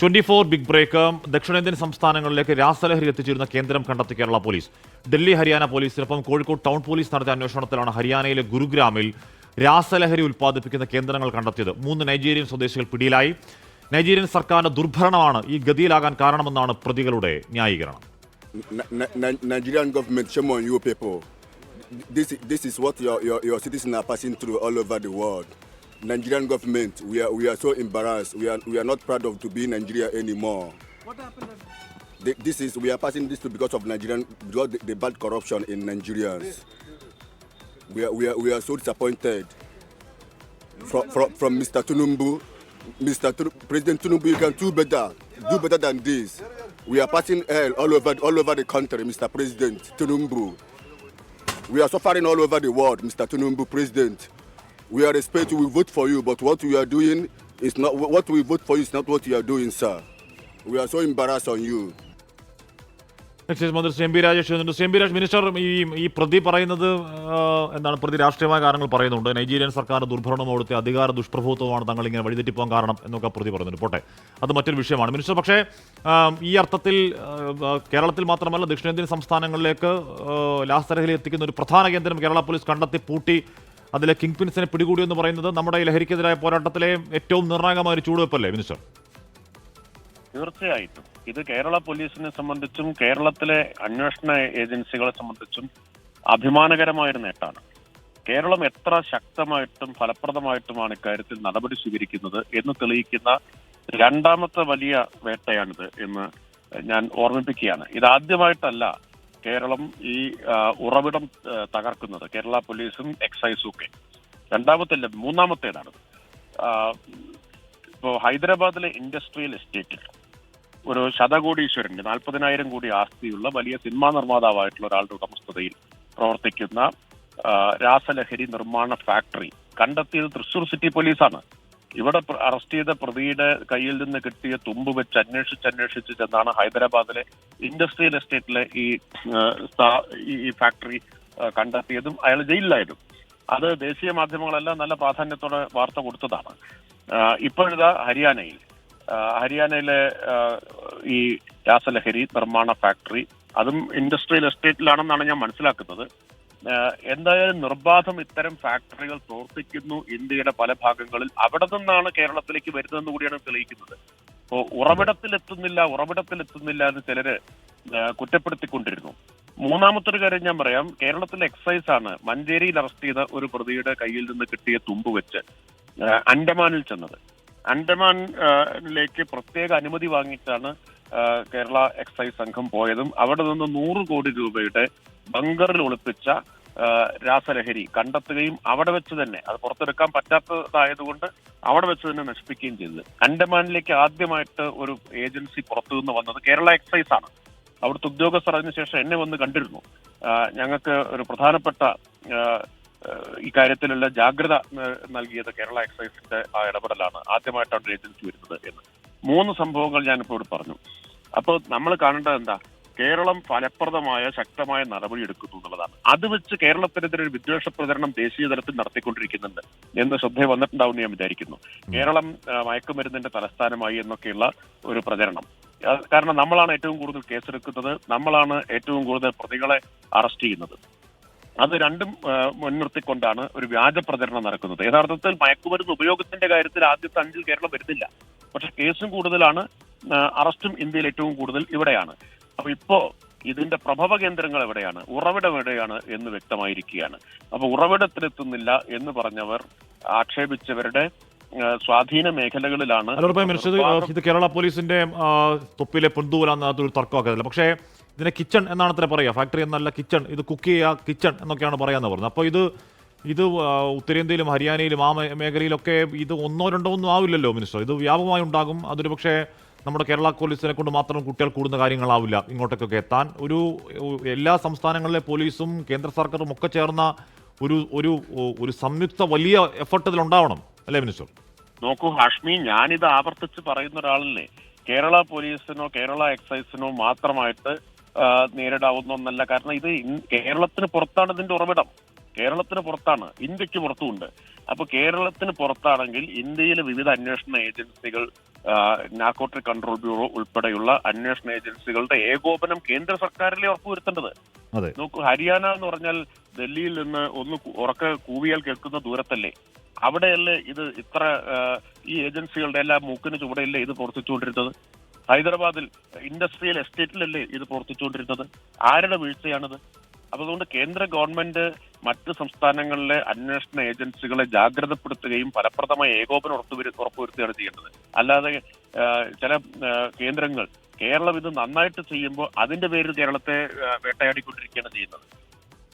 24 big break. ദക്ഷിണേന്ത്യൻ സംസ്ഥാനങ്ങളിലേക്ക് രാസലഹരി എത്തിച്ചിരുന്ന കേന്ദ്രം കണ്ടെത്തി കേരള പോലീസ്. ഡൽഹി ഹരിയാന പോലീസിനൊപ്പം കോഴിക്കോട് ടൗൺ പോലീസ് നടത്തിയ അന്വേഷണത്തിലാണ് ഹരിയാനയിലെ ഗുരുഗ്രാമിൽ രാസലഹരി ഉൽപ്പാദിപ്പിക്കുന്ന കേന്ദ്രങ്ങൾ കണ്ടെത്തിയത്. 3 നൈജീരിയൻ സ്വദേശികൾ പിടിയിലായി. നൈജീരിയൻ സർക്കാരിന്റെ ദുർഭരണമാണ് ഈ ഗതിയിലാകാൻ കാരണമെന്നാണ് പ്രതികളുടെ ന്യായീകരണം. Nigerian government, shame on you people. This is what your citizens are passing through all over the world. Nigerian government, we are so embarrassed. We are not proud of to be in Nigeria anymore. What happened? We are passing this through because of the bad corruption in Nigerians. We are so disappointed from Mr. Tinubu. President Tinubu, you can do better than this. We are passing hell all over the country, Mr. President Tinubu. We are suffering all over the world, Mr. Tinubu, President. We are expecting we vote for you, but what we are doing is not what we vote for you is not what you are doing, sir. We are so embarrassed on you. മന്ത്രി M P Rajesh minister ഈ പ്രതി പറയുന്നത് എന്താണ്? പ്രതി രാഷ്ട്രീയമായ കാരണങ്ങൾ പറയുന്നുണ്ട്. Nigerian സർക്കാർ ദുർഭരണം അവിടുത്തെ അധികാര ദുഷ്പ്രഭുത്വമാണ് തങ്ങൾ ഇങ്ങനെ വഴിതെറ്റിപ്പോകാൻ കാരണം എന്നൊക്കെ പ്രതി പറയുന്നുണ്ട്. പോട്ടെ, അത് മറ്റൊരു വിഷയമാണ്. മിനിസ്റ്റർ, പക്ഷേ ഈ അർത്ഥത്തിൽ കേരളത്തിൽ മാത്രമല്ല ദക്ഷിണേന്ത്യൻ സംസ്ഥാനങ്ങളിലേക്ക് രാസലഹരി എത്തിക്കുന്ന ഒരു പ്രധാന കേന്ദ്രം കേരള പോലീസ് കണ്ടെത്തി പൂട്ടി അതിലെ കിങ് പിൻസിനെ പിടികൂടിയെന്ന് പറയുന്നത് നമ്മുടെ ഈ ലഹരിക്കെതിരായ പോരാട്ടത്തിലെ ഏറ്റവും നിർണായകമായ ഒരു ചുവടുവെപ്പല്ലേ മിനിസ്റ്റർ? തീർച്ചയായിട്ടും ഇത് കേരള പോലീസിനെ സംബന്ധിച്ചും കേരളത്തിലെ അന്വേഷണ ഏജൻസികളെ സംബന്ധിച്ചും അഭിമാനകരമായൊരു നേട്ടമാണ്. കേരളം എത്ര ശക്തമായിട്ടും ഫലപ്രദമായിട്ടുമാണ് ഇക്കാര്യത്തിൽ നടപടി സ്വീകരിക്കുന്നത് എന്ന് തെളിയിക്കുന്ന രണ്ടാമത്തെ വലിയ വേട്ടയാണിത് എന്ന് ഞാൻ ഓർമ്മിപ്പിക്കുകയാണ്. ഇതാദ്യമായിട്ടല്ല കേരളം ഈ ഉറവിടം തകർക്കുന്നത്, കേരള പോലീസും എക്സൈസും ഒക്കെ. മൂന്നാമത്തേതാണ്. ഇപ്പോൾ ഹൈദരാബാദിലെ ഇൻഡസ്ട്രിയൽ എസ്റ്റേറ്റിൽ ഒരു ശതകോടീശ്വരന്റെ 40,000 കോടി ആസ്തിയുള്ള വലിയ സിനിമാ നിർമ്മാതാവായിട്ടുള്ള ഒരാളുടെ ഉടമസ്ഥതയിൽ പ്രവർത്തിക്കുന്ന രാസലഹരി നിർമ്മാണ ഫാക്ടറി കണ്ടെത്തിയത് തൃശൂർ സിറ്റി പോലീസാണ്. ഇവിടെ അറസ്റ്റ് ചെയ്ത പ്രതിയുടെ കയ്യിൽ നിന്ന് കിട്ടിയ തുമ്പ് വെച്ച് അന്വേഷിച്ച് ചെന്നാണ് ഹൈദരാബാദിലെ ഇൻഡസ്ട്രിയൽ എസ്റ്റേറ്റിലെ ഈ ഫാക്ടറി കണ്ടെത്തിയതും അയാൾ ജയിലിലായതും. അത് ദേശീയ മാധ്യമങ്ങളെല്ലാം നല്ല പ്രാധാന്യത്തോടെ വാർത്ത കൊടുത്തതാണ്. ഇപ്പോഴിതാ ഹരിയാനയിലെ ഈ രാസലഹരി നിർമ്മാണ ഫാക്ടറി അതും ഇൻഡസ്ട്രിയൽ എസ്റ്റേറ്റിലാണെന്നാണ് ഞാൻ മനസ്സിലാക്കുന്നത്. എന്തായാലും നിർബാധം ഇത്തരം ഫാക്ടറികൾ പ്രവർത്തിക്കുന്നു ഇന്ത്യയുടെ പല ഭാഗങ്ങളിൽ. അവിടെ നിന്നാണ് കേരളത്തിലേക്ക് വരുന്നതെന്ന് കൂടിയാണ് തെളിയിക്കുന്നത്. അപ്പോൾ ഉറവിടത്തിലെത്തുന്നില്ല എന്ന് ചിലര് കുറ്റപ്പെടുത്തിക്കൊണ്ടിരുന്നു. മൂന്നാമത്തൊരു കാര്യം ഞാൻ പറയാം. കേരളത്തിലെ എക്സൈസ് ആണ് മഞ്ചേരിയിൽ അറസ്റ്റ് ചെയ്ത ഒരു പ്രതിയുടെ കയ്യിൽ നിന്ന് കിട്ടിയ തുമ്പ് വെച്ച് അൻഡമാനിൽ ചെന്നത്. അൻഡമാനിലേക്ക് പ്രത്യേക അനുമതി വാങ്ങിയിട്ടാണ് കേരള എക്സൈസ് സംഘം പോയതും അവിടെ നിന്ന് 100 കോടി രൂപയുടെ ബങ്കറിൽ ഒളിപ്പിച്ച രാസലഹരി കണ്ടെത്തുകയും അവിടെ വെച്ച് തന്നെ അത് പുറത്തെടുക്കാൻ പറ്റാത്തതായതുകൊണ്ട് അവിടെ വെച്ച് തന്നെ നശിപ്പിക്കുകയും ചെയ്തത്. അൻഡമാനിലേക്ക് ആദ്യമായിട്ട് ഒരു ഏജൻസി പുറത്തുനിന്ന് വന്നത് കേരള എക്സൈസ് ആണ്. അവിടുത്തെ ഉദ്യോഗസ്ഥർ അതിനുശേഷം എന്നെ വന്ന് കണ്ടിരുന്നു. ഞങ്ങൾക്ക് ഒരു പ്രധാനപ്പെട്ട ഇക്കാര്യത്തിലുള്ള ജാഗ്രത നൽകിയത് കേരള എക്സൈസിന്റെ ആ ഇടപെടലാണ്. ആദ്യമായിട്ടാണ് ഒരു ഏജൻസി വരുന്നത് എന്ന് 3 സംഭവങ്ങൾ ഞാനിപ്പോൾ ഇവിടെ പറഞ്ഞു. അപ്പോൾ നമ്മൾ കാണേണ്ടത് എന്താ? കേരളം ഫലപ്രദമായ ശക്തമായ നടപടി എടുക്കുന്നു എന്നുള്ളതാണ്. അത് വെച്ച് കേരളത്തിനെതിരെ ഒരു വിദ്വേഷ പ്രചരണം ദേശീയ തലത്തിൽ നടത്തിക്കൊണ്ടിരിക്കുന്നുണ്ട് എന്ന് ശ്രദ്ധ വന്നിട്ടുണ്ടാവും ഞാൻ വിചാരിക്കുന്നു. കേരളം മയക്കുമരുന്നിന്റെ തലസ്ഥാനമായി എന്നൊക്കെയുള്ള ഒരു പ്രചരണം. കാരണം നമ്മളാണ് ഏറ്റവും കൂടുതൽ കേസെടുക്കുന്നത്, നമ്മളാണ് ഏറ്റവും കൂടുതൽ പ്രതികളെ അറസ്റ്റ് ചെയ്യുന്നത്. അത് രണ്ടും മുൻനിർത്തിക്കൊണ്ടാണ് ഒരു വ്യാജ പ്രചരണം നടക്കുന്നത്. യഥാർത്ഥത്തിൽ മയക്കുമരുന്ന് ഉപയോഗത്തിന്റെ കാര്യത്തിൽ ആദ്യത്തെ 5-ൽ കേരളം വരുന്നില്ല. പക്ഷെ കേസും കൂടുതലാണ്, അറസ്റ്റും ഇന്ത്യയിൽ ഏറ്റവും കൂടുതൽ ഇവിടെയാണ്. അപ്പൊ ഇപ്പോ ഇതിന്റെ പ്രഭവ കേന്ദ്രങ്ങൾ എവിടെയാണ്, ഉറവിടം എവിടെയാണ് എന്ന് വ്യക്തമായിരിക്കുകയാണ്. അപ്പൊ ഉറവിടത്തിലെത്തുന്നില്ല എന്ന് പറഞ്ഞവർ ആക്ഷേപിച്ചവരുടെ സ്വാധീന മേഖലകളിലാണ്. ഇത് കേരള പോലീസിന്റെ തൊപ്പിലെ പൊന്തൂലാന്നൊരു തർക്കമാക്കുന്നില്ല. പക്ഷേ ഇതിനെ കിച്ചൺ എന്നാണ് അത്ര പറയുക, ഫാക്ടറി എന്നല്ല കിച്ചൺ, ഇത് കുക്ക് ചെയ്യുക കിച്ചൺ എന്നൊക്കെയാണ് പറയാന്ന് പറഞ്ഞത്. അപ്പോൾ ഇത് ഉത്തരേന്ത്യയിലും ഹരിയാനയിലും ആ മേഖലയിലൊക്കെ ഇത് 1-2 ഒന്നും ആവില്ലല്ലോ മിനിസ്റ്റർ, ഇത് വ്യാപകമായി ഉണ്ടാകും. അതൊരു പക്ഷേ നമ്മുടെ കേരള പോലീസിനെ കൊണ്ട് മാത്രം കുട്ടികൾ കൂടുന്ന കാര്യങ്ങളാവില്ല ഇങ്ങോട്ടേക്കൊക്കെ എത്താൻ. എല്ലാ സംസ്ഥാനങ്ങളിലെ പോലീസും കേന്ദ്ര സർക്കാരും ഒക്കെ ചേർന്ന ഒരു സംയുക്ത വലിയ എഫർട്ട് ഇതിലുണ്ടാവണം അല്ലേ മിനിസ്റ്റർ? നോക്കൂ ഹാഷ്മി, ഞാനിത് ആവർത്തിച്ച് പറയുന്ന ഒരാളല്ലേ. കേരള പോലീസിനോ കേരള എക്സൈസിനോ മാത്രമായിട്ട് നേരിടാവുന്ന ഒന്നല്ല. കാരണം ഇത് കേരളത്തിന് പുറത്താണ് ഇതിന്റെ ഉറവിടം. കേരളത്തിന് പുറത്താണ്, ഇന്ത്യക്ക് പുറത്തുമുണ്ട്. അപ്പൊ കേരളത്തിന് പുറത്താണെങ്കിൽ ഇന്ത്യയിലെ വിവിധ അന്വേഷണ ഏജൻസികൾ നാർക്കോട്ടിക് കൺട്രോൾ ബ്യൂറോ ഉൾപ്പെടെയുള്ള അന്വേഷണ ഏജൻസികളുടെ ഏകോപനം കേന്ദ്ര സർക്കാരിലെ ഉറപ്പുവരുത്തേണ്ടത്. നോക്കൂ, ഹരിയാന എന്ന് പറഞ്ഞാൽ ഡൽഹിയിൽ നിന്ന് ഒന്ന് ഉറക്കെ കൂവിയാൽ കേൾക്കുന്ന ദൂരത്തല്ലേ? അവിടെയല്ലേ ഇത് ഇത്ര ഈ ഏജൻസികളുടെ എല്ലാം മൂക്കിന് ചുവടെയല്ലേ ഇത് പ്രവർത്തിച്ചുകൊണ്ടിരുന്നത്? ഹൈദരാബാദിൽ ഇൻഡസ്ട്രിയൽ എസ്റ്റേറ്റിലല്ലേ ഇത് പ്രവർത്തിച്ചുകൊണ്ടിരുന്നത്? ആരുടെ വീഴ്ചയാണിത്? അപ്പൊ അതുകൊണ്ട് കേന്ദ്ര ഗവൺമെന്റ് മറ്റ് സംസ്ഥാനങ്ങളിലെ അന്വേഷണ ഏജൻസികളെ ജാഗ്രതപ്പെടുത്തുകയും ഫലപ്രദമായ ഏകോപനം ഉറപ്പുവരുത്തുകയാണ് ചെയ്യേണ്ടത്. അല്ലാതെ ചില കേന്ദ്രങ്ങൾ കേരളം ഇത് നന്നായിട്ട് ചെയ്യുമ്പോൾ അതിന്റെ പേരിൽ കേരളത്തെ വേട്ടയാടിക്കൊണ്ടിരിക്കുകയാണ് ചെയ്യുന്നത്.